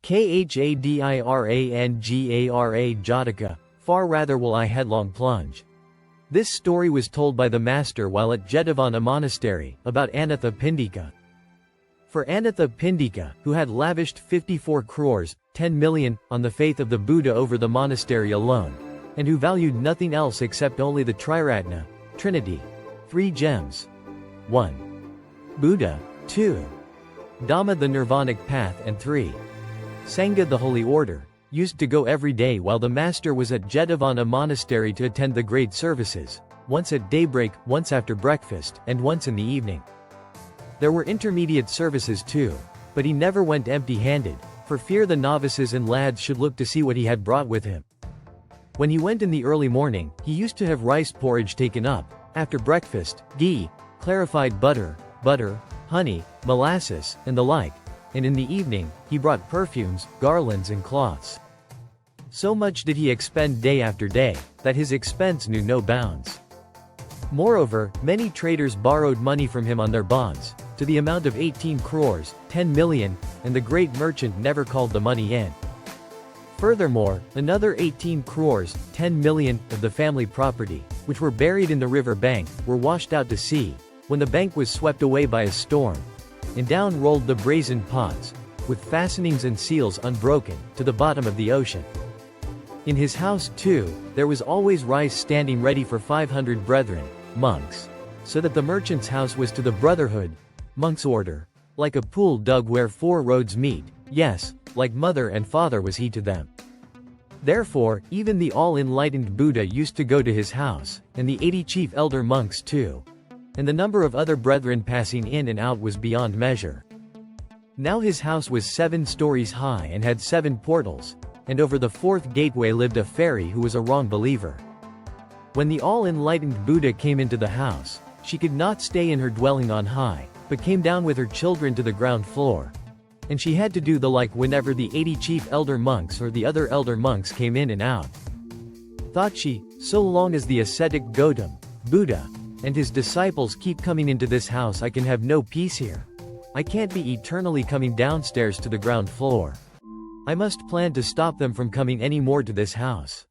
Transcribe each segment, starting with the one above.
KHADIRANGARA Jataka, far rather will I headlong plunge. This story was told by the master while at Jetavana monastery, about Anatha Pindika. For Anatha Pindika, who had lavished 54 crores, 10 million, on the faith of the Buddha over the monastery alone, and who valued nothing else except only the Triratna, Trinity, 3 gems. 1. Buddha, 2. Dhamma the nirvanic path, and 3. Sangha the holy order, used to go every day while the master was at Jetavana monastery to attend the great services, once at daybreak, once after breakfast, and once in the evening. There were intermediate services too, but he never went empty-handed, for fear the novices and lads should look to see what he had brought with him. When he went in the early morning, he used to have rice porridge taken up, after breakfast, ghee, clarified butter, honey, molasses, and the like, and in the evening, he brought perfumes, garlands and cloths. So much did he expend day after day, that his expense knew no bounds. Moreover, many traders borrowed money from him on their bonds, to the amount of 18 crores, 10 million, and the great merchant never called the money in. Furthermore, another 18 crores, 10 million, of the family property, which were buried in the river bank, were washed out to sea, when the bank was swept away by a storm, and down rolled the brazen pots, with fastenings and seals unbroken, to the bottom of the ocean. In his house, too, there was always rice standing ready for 500 brethren, monks, so that the merchant's house was to the brotherhood, monk's order, like a pool dug where 4 roads meet, yes, like mother and father was he to them. Therefore, even the all-enlightened Buddha used to go to his house, and the 80 chief elder monks too, and the number of other brethren passing in and out was beyond measure. Now his house was 7 stories high and had 7 portals, and over the 4th gateway lived a fairy who was a wrong believer. When the all-enlightened Buddha came into the house, she could not stay in her dwelling on high, but came down with her children to the ground floor. And she had to do the like whenever the 80 chief elder monks or the other elder monks came in and out. Thought she, so long as the ascetic Gautam, Buddha, and his disciples keep coming into this house, I can have no peace here. I can't be eternally coming downstairs to the ground floor. I must plan to stop them from coming any more to this house.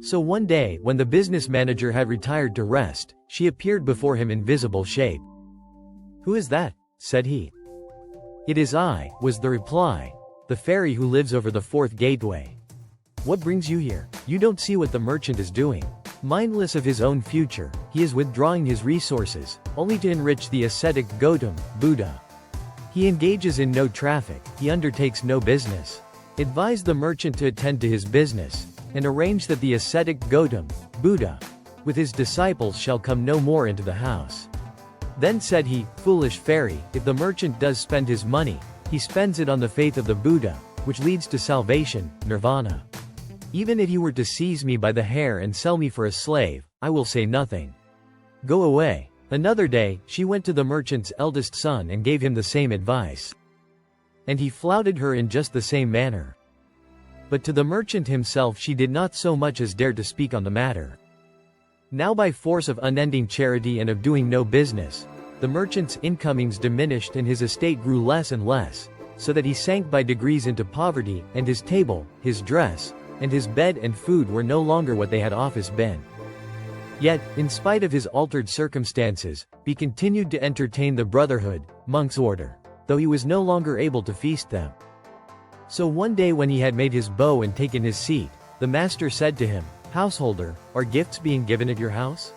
So one day, when the business manager had retired to rest, she appeared before him in visible shape. "Who is that?" said he. "It is I," was the reply, "the fairy who lives over the 4th gateway." "What brings you here? You don't see what the merchant is doing. Mindless of his own future, he is withdrawing his resources, only to enrich the ascetic Gautam, Buddha. He engages in no traffic, he undertakes no business. Advise the merchant to attend to his business, and arrange that the ascetic Gautam, Buddha, with his disciples shall come no more into the house." Then said he, "Foolish fairy, if the merchant does spend his money, he spends it on the faith of the Buddha, which leads to salvation, nirvana. Even if he were to seize me by the hair and sell me for a slave, I will say nothing. Go away." Another day, she went to the merchant's eldest son and gave him the same advice. And he flouted her in just the same manner. But to the merchant himself she did not so much as dare to speak on the matter. Now by force of unending charity and of doing no business, the merchant's incomings diminished and his estate grew less and less, so that he sank by degrees into poverty, and his table, his dress, and his bed and food were no longer what they had often been. Yet, in spite of his altered circumstances, he continued to entertain the brotherhood, monk's order, though he was no longer able to feast them. So one day when he had made his bow and taken his seat, the master said to him, "Householder, are gifts being given at your house?"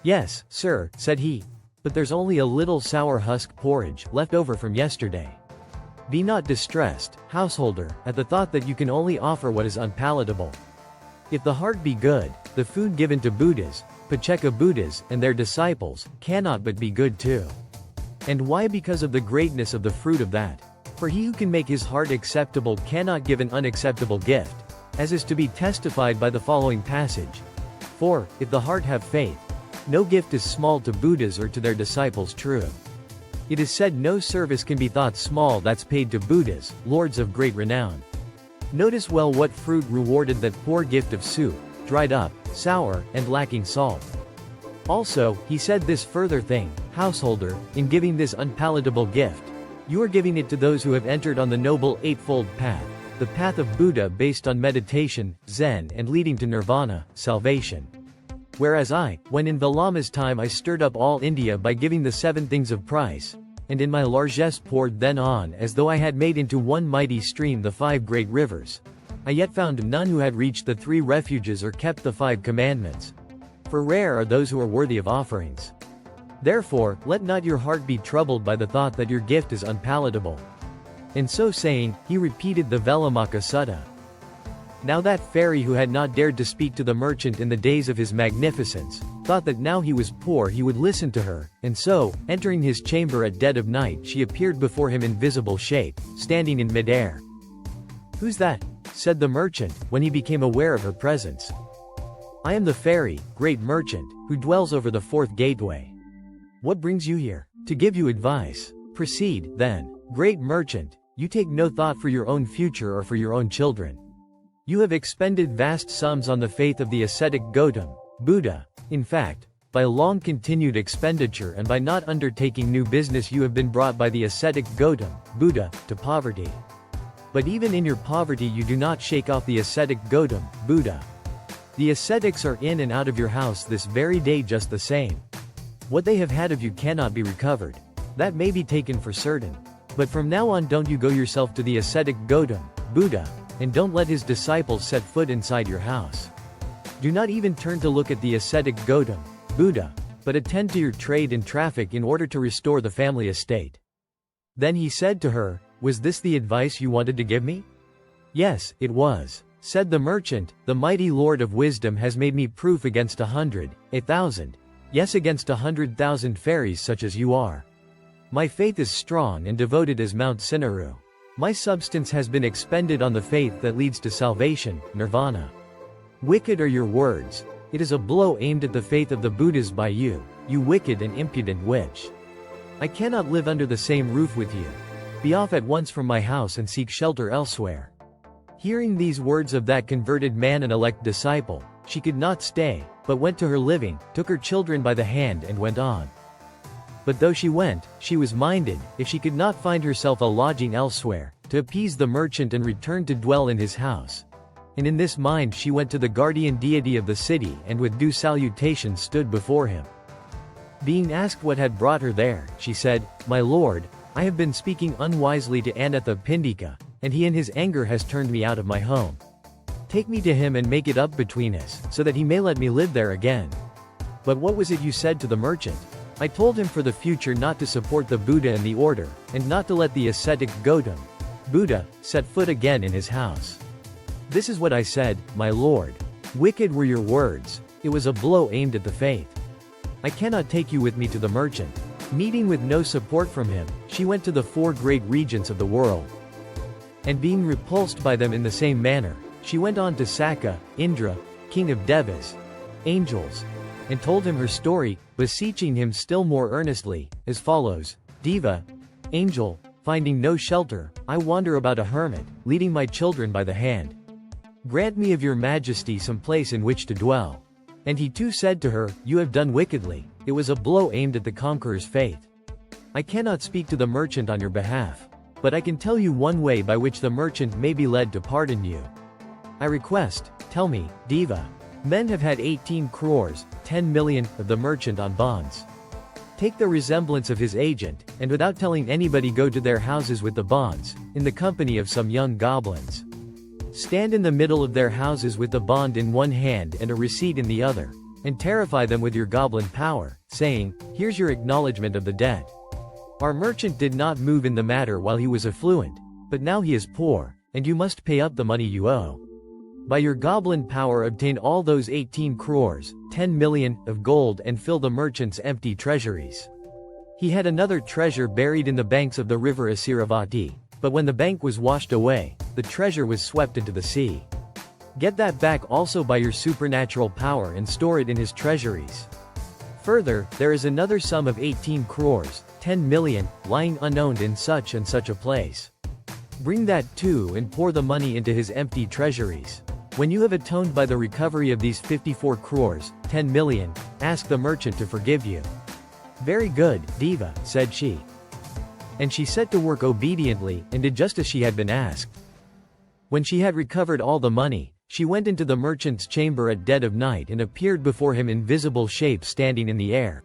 "Yes, sir," said he, "but there's only a little sour husk porridge left over from yesterday." Be not distressed, householder, at the thought that you can only offer what is unpalatable. If the heart be good, the food given to Buddhas, Pacheka Buddhas, and their disciples, cannot but be good too. And why? Because of the greatness of the fruit of that. For he who can make his heart acceptable cannot give an unacceptable gift, as is to be testified by the following passage. For, if the heart have faith, no gift is small to Buddhas or to their disciples true. It is said no service can be thought small that's paid to Buddhas, lords of great renown. Notice well what fruit rewarded that poor gift of soup, dried up, sour, and lacking salt. Also, he said this further thing, householder, in giving this unpalatable gift, you are giving it to those who have entered on the noble eightfold path, the path of Buddha based on meditation, Zen and leading to nirvana, salvation. Whereas when in Valama's time I stirred up all India by giving the 7 things of price, and in my largesse poured then on as though I had made into one mighty stream the 5 great rivers. I yet found none who had reached the 3 refuges or kept the 5 commandments. For rare are those who are worthy of offerings. Therefore, let not your heart be troubled by the thought that your gift is unpalatable. And so saying, he repeated the Velamaka Sutta. Now that fairy who had not dared to speak to the merchant in the days of his magnificence, thought that now he was poor he would listen to her, and so, entering his chamber at dead of night she appeared before him in visible shape, standing in mid-air. "Who's that?" said the merchant, when he became aware of her presence. "I am the fairy, great merchant, who dwells over the 4th gateway. What brings you here?" "To give you advice." "Proceed, then." "Great merchant, you take no thought for your own future or for your own children. You have expended vast sums on the faith of the ascetic Gautam, Buddha. In fact, by long continued expenditure and by not undertaking new business you have been brought by the ascetic Gautam, Buddha, to poverty. But even in your poverty you do not shake off the ascetic Gautam, Buddha. The ascetics are in and out of your house this very day just the same. What they have had of you cannot be recovered. That may be taken for certain. But from now on don't you go yourself to the ascetic Gautam, Buddha, and don't let his disciples set foot inside your house. Do not even turn to look at the ascetic Gautam, Buddha, but attend to your trade and traffic in order to restore the family estate." Then he said to her, "Was this the advice you wanted to give me?" "Yes, it was." Said the merchant, "The mighty Lord of Wisdom has made me proof against 100, 1,000, yes against 100,000 fairies such as you are. My faith is strong and devoted as Mount Sinaru. My substance has been expended on the faith that leads to salvation, nirvana. Wicked are your words. It is a blow aimed at the faith of the Buddhas by you, you wicked and impudent witch. I cannot live under the same roof with you. Be off at once from my house and seek shelter elsewhere." Hearing these words of that converted man and elect disciple, she could not stay, but went to her living, took her children by the hand and went on. But though she went, she was minded, if she could not find herself a lodging elsewhere, to appease the merchant and return to dwell in his house. And in this mind she went to the guardian deity of the city and with due salutation stood before him. Being asked what had brought her there, she said, "My lord, I have been speaking unwisely to Anatha Pindika, and he in his anger has turned me out of my home. Take me to him and make it up between us, so that he may let me live there again." "But what was it you said to the merchant?" "I told him for the future not to support the Buddha and the order, and not to let the ascetic Gautam, Buddha, set foot again in his house. This is what I said, my lord. Wicked were your words. It was a blow aimed at the faith. I cannot take you with me to the merchant." Meeting with no support from him, she went to the 4 great regions of the world. And being repulsed by them in the same manner, she went on to Sakka, Indra, king of Devas, angels, and told him her story, beseeching him still more earnestly, as follows: "Deva, angel, finding no shelter, I wander about a hermit, leading my children by the hand. Grant me of your majesty some place in which to dwell." And he too said to her, "You have done wickedly, it was a blow aimed at the conqueror's faith. I cannot speak to the merchant on your behalf. But I can tell you one way by which the merchant may be led to pardon you. I request, tell me, Deva. Men have had 18 crores, 10 million, of the merchant on bonds. Take the resemblance of his agent, and without telling anybody go to their houses with the bonds, in the company of some young goblins. Stand in the middle of their houses with the bond in one hand and a receipt in the other, and terrify them with your goblin power, saying, here's your acknowledgement of the debt. Our merchant did not move in the matter while he was affluent, but now he is poor, and you must pay up the money you owe. By your goblin power obtain all those 18 crores, 10 million, of gold and fill the merchant's empty treasuries. He had another treasure buried in the banks of the river Asiravati, but when the bank was washed away, the treasure was swept into the sea. Get that back also by your supernatural power and store it in his treasuries. Further, there is another sum of 18 crores, 10 million, lying unowned in such and such a place. Bring that too and pour the money into his empty treasuries. When you have atoned by the recovery of these 54 crores, 10 million, ask the merchant to forgive you. Very good, Deva, said she. And she set to work obediently, and did just as she had been asked. When she had recovered all the money, she went into the merchant's chamber at dead of night and appeared before him in visible shape standing in the air.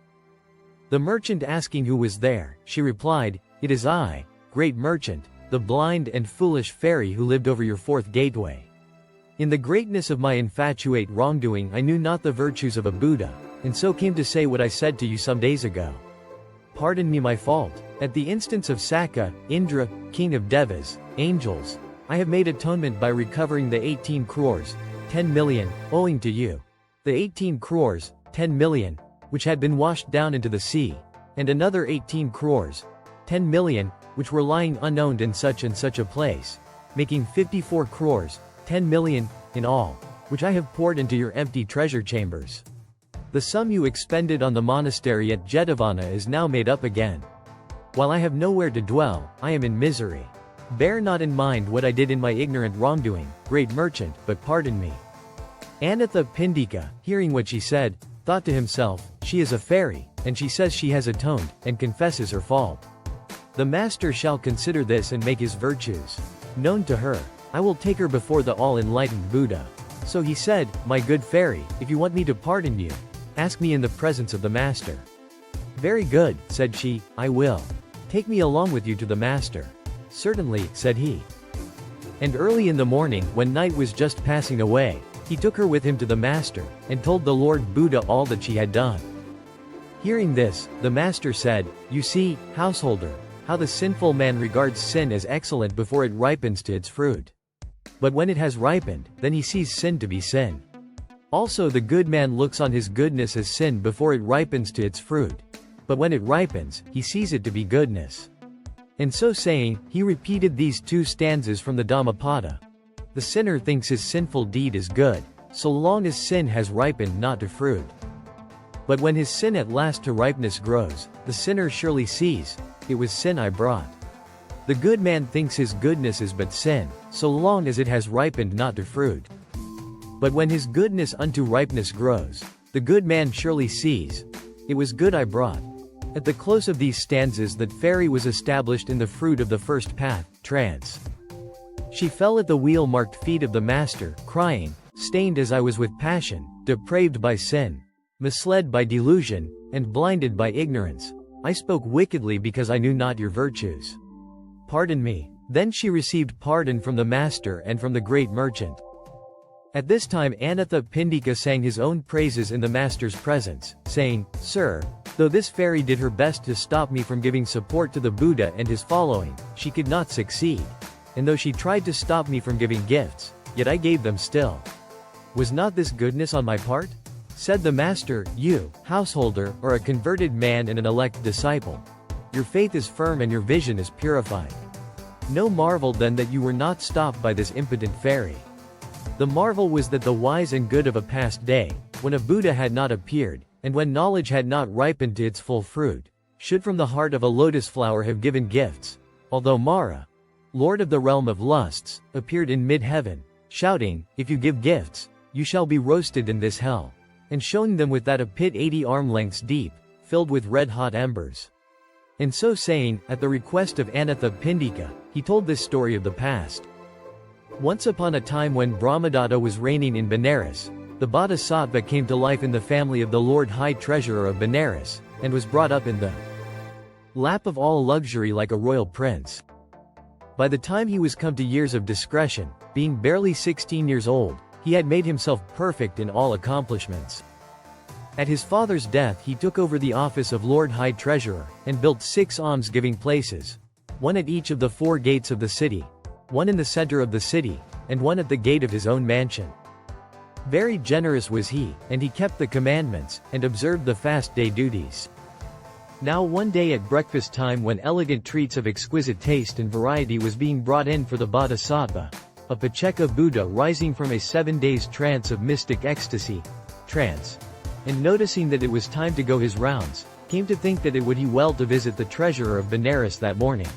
The merchant asking who was there, she replied, "It is I, great merchant, the blind and foolish fairy who lived over your fourth gateway. In the greatness of my infatuate wrongdoing I knew not the virtues of a Buddha, and so came to say what I said to you some days ago. Pardon me my fault. At the instance of Sakka, Indra, king of Devas, angels, I have made atonement by recovering the 18 crores, 10 million, owing to you. The 18 crores, 10 million, which had been washed down into the sea, and another 18 crores, 10 million, which were lying unowned in such and such a place, making 54 crores, 10 million, in all, which I have poured into your empty treasure chambers. The sum you expended on the monastery at Jetavana is now made up again. While I have nowhere to dwell, I am in misery. Bear not in mind what I did in my ignorant wrongdoing, great merchant, but pardon me." Anatha Pindika, hearing what she said, thought to himself, "She is a fairy, and she says she has atoned, and confesses her fault. The master shall consider this and make his virtues known to her. I will take her before the all-enlightened Buddha." So he said, "My good fairy, if you want me to pardon you, ask me in the presence of the master." "Very good," said she, "I will. Take me along with you to the master." "Certainly," said he. And early in the morning, when night was just passing away, he took her with him to the master, and told the Lord Buddha all that she had done. Hearing this, the master said, "You see, householder, how the sinful man regards sin as excellent before it ripens to its fruit. But when it has ripened, then he sees sin to be sin. Also the good man looks on his goodness as sin before it ripens to its fruit. But when it ripens, he sees it to be goodness." And so saying, he repeated these two stanzas from the Dhammapada. The sinner thinks his sinful deed is good, so long as sin has ripened not to fruit. But when his sin at last to ripeness grows, the sinner surely sees, "It was sin I brought." The good man thinks his goodness is but sin, so long as it has ripened not to fruit. But when his goodness unto ripeness grows, the good man surely sees, "It was good I brought." At the close of these stanzas that fairy was established in the fruit of the first path, trance. She fell at the wheel-marked feet of the master, crying, "Stained as I was with passion, depraved by sin, misled by delusion, and blinded by ignorance, I spoke wickedly because I knew not your virtues. Pardon me." Then she received pardon from the master and from the great merchant. At this time Anatha Pindika sang his own praises in the master's presence, saying, "Sir, though this fairy did her best to stop me from giving support to the Buddha and his following, she could not succeed. And though she tried to stop me from giving gifts, yet I gave them still. Was not this goodness on my part?" Said the master, "You, householder, are a converted man and an elect disciple. Your faith is firm and your vision is purified. No marvel then that you were not stopped by this impotent fairy. The marvel was that the wise and good of a past day, when a Buddha had not appeared, and when knowledge had not ripened to its full fruit, should from the heart of a lotus flower have given gifts, although Mara, lord of the realm of lusts, appeared in mid-heaven, shouting, 'If you give gifts, you shall be roasted in this hell,' and showing them with that a pit 80 arm lengths deep, filled with red-hot embers." And so saying, at the request of Anatha Pindika, he told this story of the past. Once upon a time when Brahmadatta was reigning in Benares, the Bodhisattva came to life in the family of the Lord High Treasurer of Benares, and was brought up in the lap of all luxury like a royal prince. By the time he was come to years of discretion, being barely 16 years old, he had made himself perfect in all accomplishments. At his father's death he took over the office of Lord High Treasurer, and built 6 alms-giving places, one at each of the 4 gates of the city, one in the center of the city, and one at the gate of his own mansion. Very generous was he, and he kept the commandments, and observed the fast day duties. Now one day at breakfast time when elegant treats of exquisite taste and variety was being brought in for the Bodhisattva, a Pacceka Buddha rising from a 7 days trance of mystic ecstasy, and noticing that it was time to go his rounds, came to think that it would be well to visit the treasurer of Benares that morning.